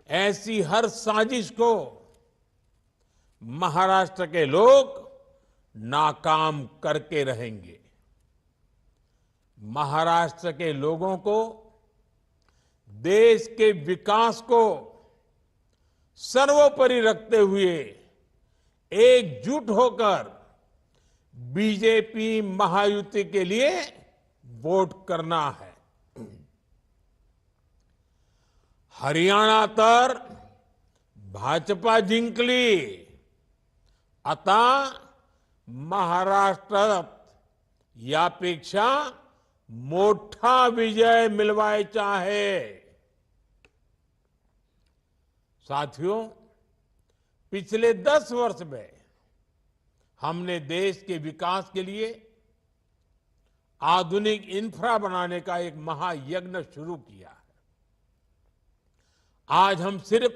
ऐसी हर साजिश को महाराष्ट्र के लोग नाकाम करके रहेंगे। महाराष्ट्र के लोगों को देश के विकास को सर्वोपरि रखते हुए एकजुट होकर बीजेपी महायुति के लिए वोट करना है। हरियाणा तर भाजपा जिंकली, आता महाराष्ट्रात यापेक्षा मोठा विजय मिलवायचा आहे। साथियों, पिछले 10 वर्ष में हमने देश के विकास के लिए आधुनिक इंफ्रा बनाने का एक महायज्ञ शुरू किया है। आज हम सिर्फ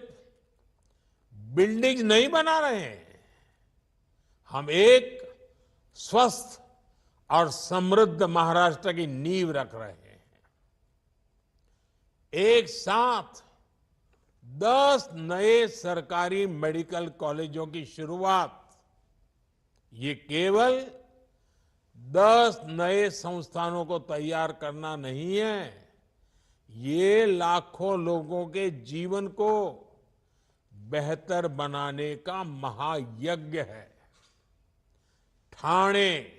बिल्डिंग नहीं बना रहे हैं, हम एक स्वस्थ और समृद्ध महाराष्ट्र की नींव रख रहे हैं। एक साथ 10 नए सरकारी मेडिकल कॉलेजों की शुरुआत ये केवल 10 नए संस्थानों को तैयार करना नहीं है, ये लाखों लोगों के जीवन को बेहतर बनाने का महायज्ञ है। ठाणे,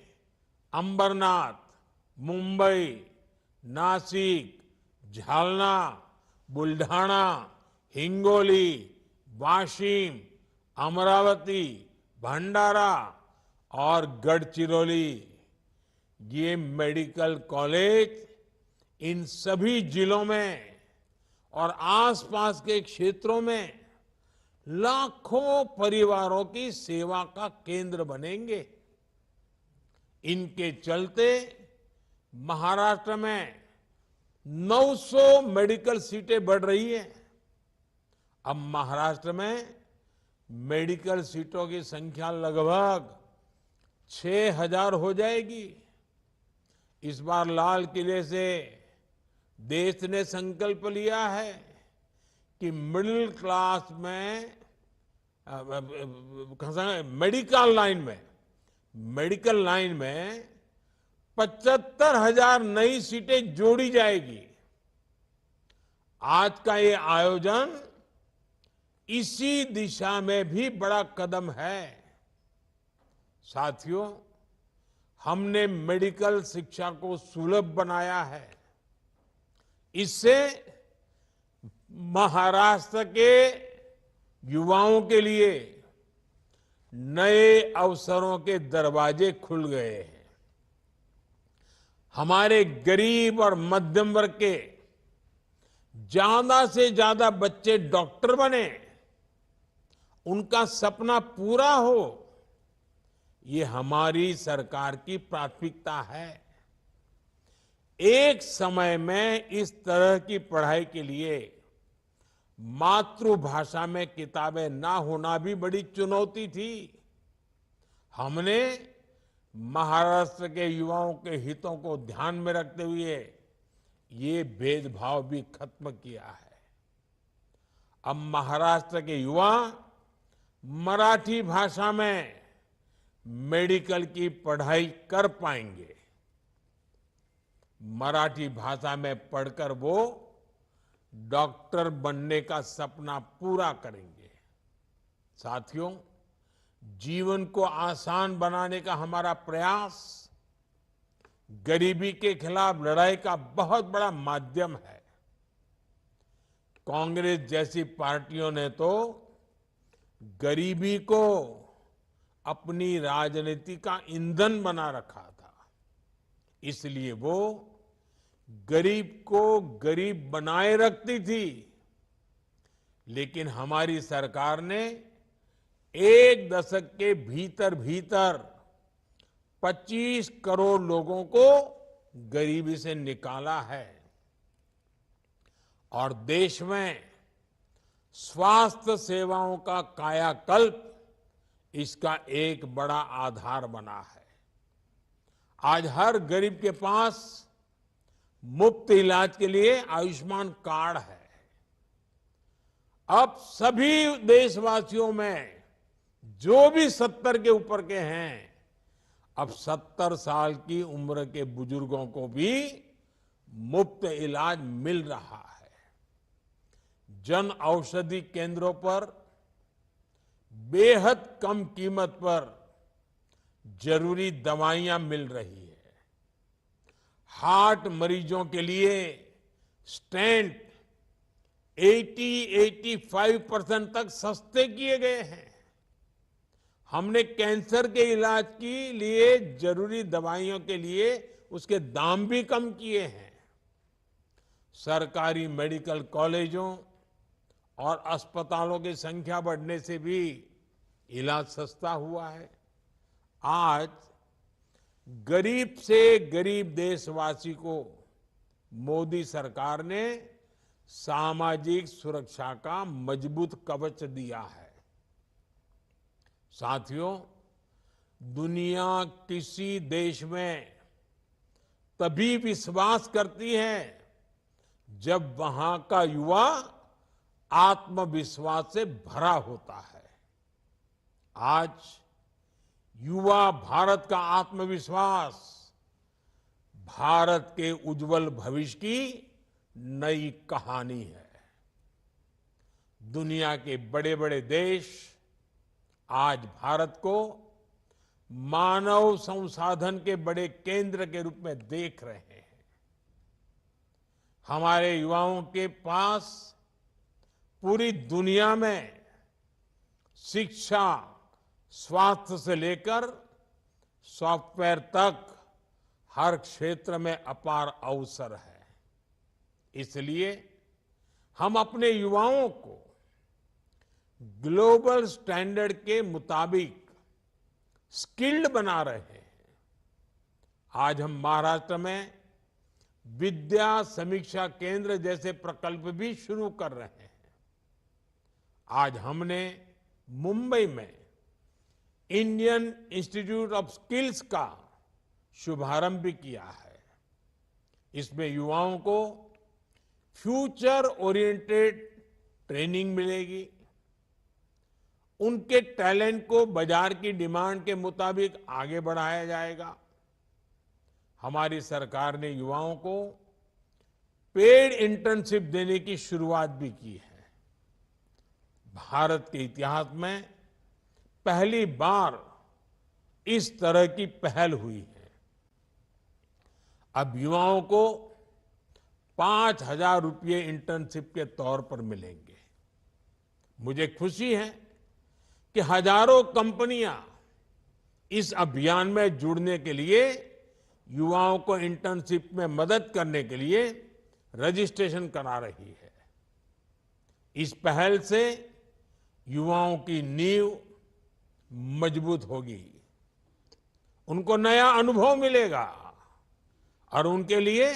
अंबरनाथ, मुंबई, नासिक, झालना, बुल्ढाना, हिंगोली, वाशिम, अमरावती, भंडारा और गढ़चिरौली, ये मेडिकल कॉलेज इन सभी जिलों में और आसपास के क्षेत्रों में लाखों परिवारों की सेवा का केंद्र बनेंगे। इनके चलते महाराष्ट्र में 900 मेडिकल सीटें बढ़ रही है। अब महाराष्ट्र में मेडिकल सीटों की संख्या लगभग 6000 हो जाएगी। इस बार लाल किले से देश ने संकल्प लिया है कि मिडिल क्लास में मेडिकल लाइन में 75,000 नई सीटें जोड़ी जाएगी। आज का ये आयोजन इसी दिशा में भी बड़ा कदम है। साथियों, हमने मेडिकल शिक्षा को सुलभ बनाया है। इससे महाराष्ट्र के युवाओं के लिए नए अवसरों के दरवाजे खुल गए हैं। हमारे गरीब और मध्यम वर्ग के ज्यादा से ज्यादा बच्चे डॉक्टर बने, उनका सपना पूरा हो, ये हमारी सरकार की प्राथमिकता है। एक समय में इस तरह की पढ़ाई के लिए मातृभाषा में किताबें ना होना भी बड़ी चुनौती थी। हमने महाराष्ट्र के युवाओं के हितों को ध्यान में रखते हुए ये भेदभाव भी खत्म किया है। अब महाराष्ट्र के युवा मराठी भाषा में मेडिकल की पढ़ाई कर पाएंगे। मराठी भाषा में पढ़कर वो डॉक्टर बनने का सपना पूरा करेंगे। साथियों, जीवन को आसान बनाने का हमारा प्रयास गरीबी के खिलाफ लड़ाई का बहुत बड़ा माध्यम है। कांग्रेस जैसी पार्टियों ने तो गरीबी को अपनी राजनीति का ईंधन बना रखा था, इसलिए वो गरीब को गरीब बनाए रखती थी। लेकिन हमारी सरकार ने एक दशक के भीतर भीतर 25 करोड़ लोगों को गरीबी से निकाला है और देश में स्वास्थ्य सेवाओं का कायाकल्प इसका एक बड़ा आधार बना है। आज हर गरीब के पास मुफ्त इलाज के लिए आयुष्मान कार्ड है। अब सभी देशवासियों में जो भी 70 के ऊपर के हैं, अब 70 साल की उम्र के बुजुर्गों को भी मुफ्त इलाज मिल रहा है। जन औषधि केंद्रों पर बेहद कम कीमत पर जरूरी दवाइयां मिल रही है। हार्ट मरीजों के लिए स्टेंट 80-85% तक सस्ते किए गए हैं। हमने कैंसर के इलाज के लिए जरूरी दवाइयों के लिए उसके दाम भी कम किए हैं। सरकारी मेडिकल कॉलेजों और अस्पतालों की संख्या बढ़ने से भी इलाज सस्ता हुआ है। आज गरीब से गरीब देशवासी को मोदी सरकार ने सामाजिक सुरक्षा का मजबूत कवच दिया है। साथियों, दुनिया किसी देश में तभी विश्वास करती है जब वहां का युवा आत्मविश्वास से भरा होता है। आज युवा युवा भारत का आत्मविश्वास भारत के उज्जवल भविष्य की नई कहानी है। दुनिया के बड़े बड़े देश आज भारत को मानव संसाधन के बड़े केंद्र के रूप में देख रहे हैं। हमारे युवाओं के पास पूरी दुनिया में शिक्षा, स्वास्थ्य से लेकर सॉफ्टवेयर तक हर क्षेत्र में अपार अवसर है। इसलिए हम अपने युवाओं को ग्लोबल स्टैंडर्ड के मुताबिक स्किल्ड बना रहे हैं। आज हम महाराष्ट्र में विद्या समीक्षा केंद्र जैसे प्रकल्प भी शुरू कर रहे हैं। आज हमने मुंबई में इंडियन इंस्टीट्यूट ऑफ स्किल्स का शुभारंभ भी किया है। इसमें युवाओं को फ्यूचर ओरिएंटेड ट्रेनिंग मिलेगी, उनके टैलेंट को बाजार की डिमांड के मुताबिक आगे बढ़ाया जाएगा। हमारी सरकार ने युवाओं को पेड इंटर्नशिप देने की शुरुआत भी की है। भारत के इतिहास में पहली बार इस तरह की पहल हुई है। अब युवाओं को 5,000 रुपये इंटर्नशिप के तौर पर मिलेंगे। मुझे खुशी है कि हजारों कंपनियां इस अभियान में जुड़ने के लिए युवाओं को इंटर्नशिप में मदद करने के लिए रजिस्ट्रेशन करा रही है। इस पहल से युवाओं की नींव मजबूत होगी, उनको नया अनुभव मिलेगा और उनके लिए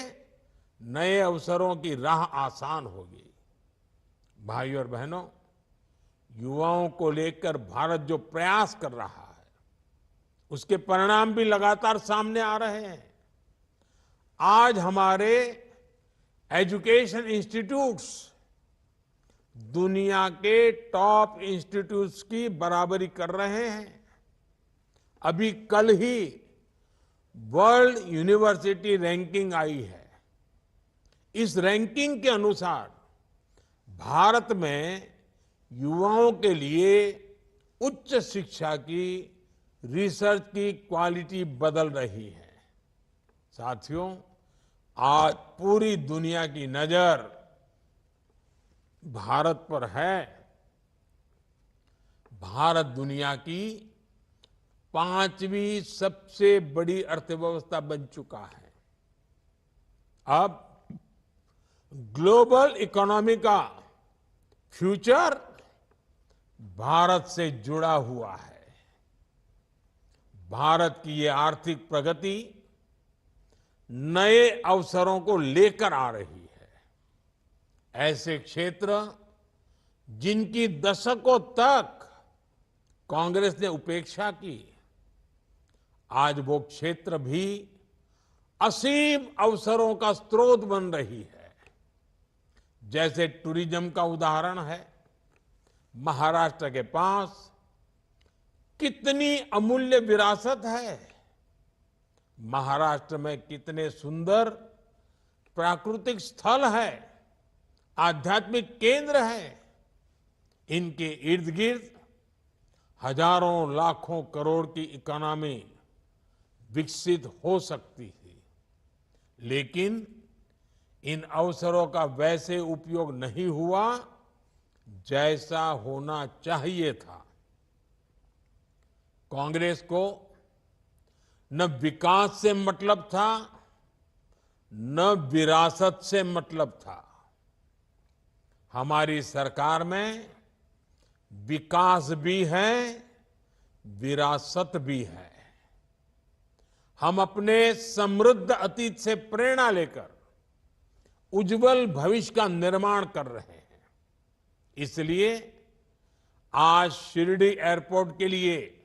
नए अवसरों की राह आसान होगी। भाइयों और बहनों, युवाओं को लेकर भारत जो प्रयास कर रहा है उसके परिणाम भी लगातार सामने आ रहे हैं। आज हमारे एजुकेशन इंस्टीट्यूट्स दुनिया के टॉप इंस्टीट्यूट्स की बराबरी कर रहे हैं। अभी कल ही वर्ल्ड यूनिवर्सिटी रैंकिंग आई है। इस रैंकिंग के अनुसार भारत में युवाओं के लिए उच्च शिक्षा की, रिसर्च की क्वालिटी बदल रही है। साथियों, आज पूरी दुनिया की नजर भारत पर है। भारत दुनिया की 5वीं सबसे बड़ी अर्थव्यवस्था बन चुका है। अब ग्लोबल इकोनॉमी का फ्यूचर भारत से जुड़ा हुआ है। भारत की ये आर्थिक प्रगति नए अवसरों को लेकर आ रही है। ऐसे क्षेत्र जिनकी दशकों तक कांग्रेस ने उपेक्षा की, आज वो क्षेत्र भी असीम अवसरों का स्रोत बन रही है। जैसे टूरिज्म का उदाहरण है। महाराष्ट्र के पास कितनी अमूल्य विरासत है। महाराष्ट्र में कितने सुंदर प्राकृतिक स्थल है, आध्यात्मिक केंद्र है। इनके इर्द गिर्द हजारों लाखों करोड़ की इकोनॉमी विकसित हो सकती थी, लेकिन इन अवसरों का वैसे उपयोग नहीं हुआ जैसा होना चाहिए था। कांग्रेस को न विकास से मतलब था, न विरासत से मतलब था। हमारी सरकार में विकास भी है, विरासत भी है। हम अपने समृद्ध अतीत से प्रेरणा लेकर उज्जवल भविष्य का निर्माण कर रहे हैं। इसलिए आज शिरडी एयरपोर्ट के लिए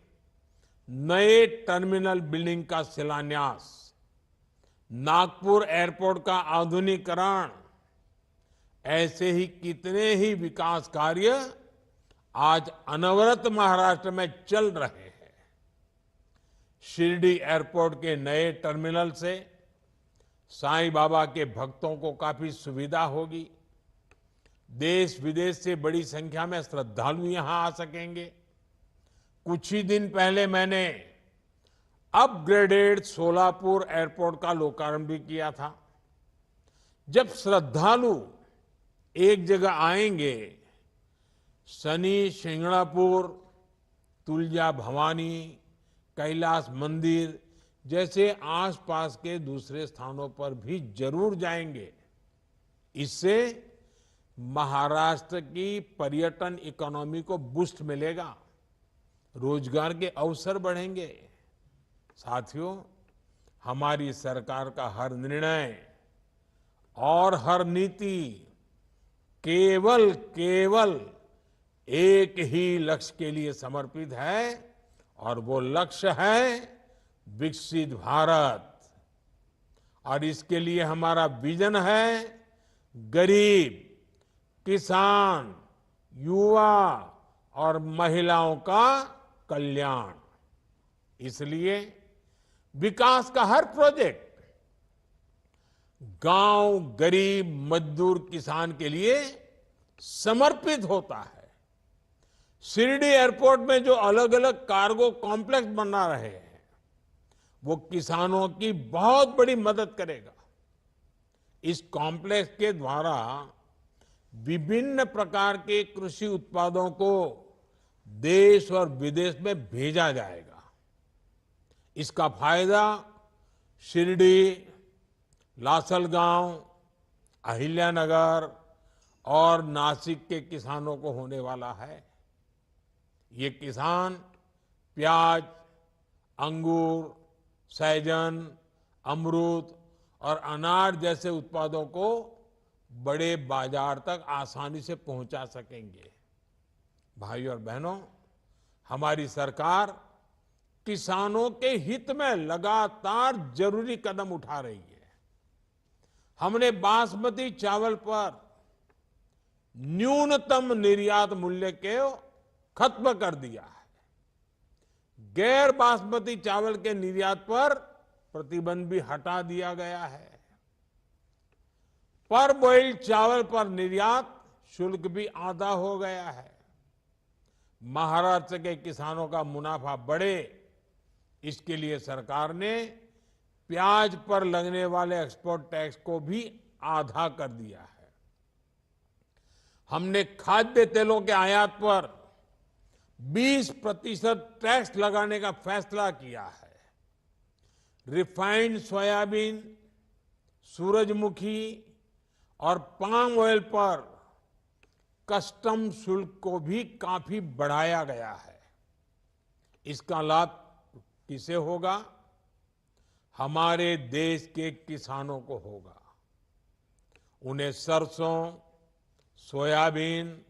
नए टर्मिनल बिल्डिंग का शिलान्यास, नागपुर एयरपोर्ट का आधुनिकीकरण, ऐसे ही कितने ही विकास कार्य आज अनवरत महाराष्ट्र में चल रहे हैं। शिरडी एयरपोर्ट के नए टर्मिनल से साईं बाबा के भक्तों को काफी सुविधा होगी। देश विदेश से बड़ी संख्या में श्रद्धालु यहां आ सकेंगे। कुछ ही दिन पहले मैंने अपग्रेडेड सोलापुर एयरपोर्ट का लोकार्पण भी किया था। जब श्रद्धालु एक जगह आएंगे, शनि शिंगणापुर, तुलजा भवानी, कैलाश मंदिर जैसे आसपास के दूसरे स्थानों पर भी जरूर जाएंगे। इससे महाराष्ट्र की पर्यटन इकोनॉमी को बूस्ट मिलेगा, रोजगार के अवसर बढ़ेंगे। साथियों, हमारी सरकार का हर निर्णय और हर नीति केवल एक ही लक्ष्य के लिए समर्पित है और वो लक्ष्य है विकसित भारत। और इसके लिए हमारा विजन है गरीब, किसान, युवा और महिलाओं का कल्याण। इसलिए विकास का हर प्रोजेक्ट गांव, गरीब, मजदूर, किसान के लिए समर्पित होता है। शिरडी एयरपोर्ट में जो अलग अलग कार्गो कॉम्प्लेक्स बना रहे हैं, वो किसानों की बहुत बड़ी मदद करेगा। इस कॉम्प्लेक्स के द्वारा विभिन्न प्रकार के कृषि उत्पादों को देश और विदेश में भेजा जाएगा। इसका फायदा शिरडी, लासलगांव, अहिल्यानगर और नासिक के किसानों को होने वाला है। ये किसान प्याज, अंगूर, सहजन, अमरूद और अनार जैसे उत्पादों को बड़े बाजार तक आसानी से पहुंचा सकेंगे। भाइयों और बहनों, हमारी सरकार किसानों के हित में लगातार जरूरी कदम उठा रही है। हमने बासमती चावल पर न्यूनतम निर्यात मूल्य को खत्म कर दिया है। गैर बासमती चावल के निर्यात पर प्रतिबंध भी हटा दिया गया है। पर बॉइल्ड चावल पर निर्यात शुल्क भी आधा हो गया है। महाराष्ट्र के किसानों का मुनाफा बढ़े, इसके लिए सरकार ने प्याज पर लगने वाले एक्सपोर्ट टैक्स को भी आधा कर दिया है। हमने खाद्य तेलों के आयात पर 20% टैक्स लगाने का फैसला किया है। रिफाइंड सोयाबीन, सूरजमुखी और पाम ऑयल पर कस्टम शुल्क को भी काफी बढ़ाया गया है। इसका लाभ किसे होगा? हमारे देश के किसानों को होगा। उन्हें सरसों, सोयाबीन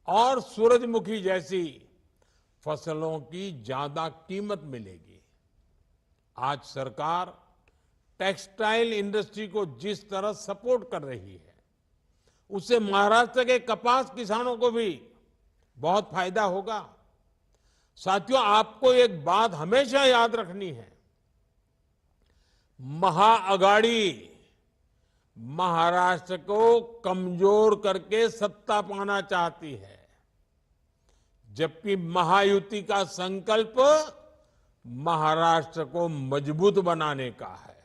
और सूरजमुखी जैसी फसलों की ज्यादा कीमत मिलेगी। आज सरकार टेक्सटाइल इंडस्ट्री को जिस तरह सपोर्ट कर रही है, उससे महाराष्ट्र के कपास किसानों को भी बहुत फायदा होगा। साथियों, आपको एक बात हमेशा याद रखनी है, महाअघाड़ी महाराष्ट्र को कमजोर करके सत्ता पाना चाहती है, जबकि महायुति का संकल्प महाराष्ट्र को मजबूत बनाने का है।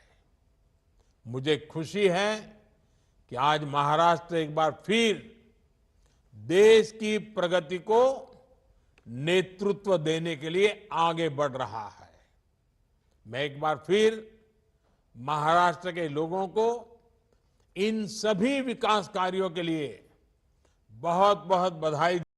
मुझे खुशी है कि आज महाराष्ट्र एक बार फिर देश की प्रगति को नेतृत्व देने के लिए आगे बढ़ रहा है। मैं एक बार फिर महाराष्ट्र के लोगों को इन सभी विकास कार्यों के लिए बहुत बहुत बधाई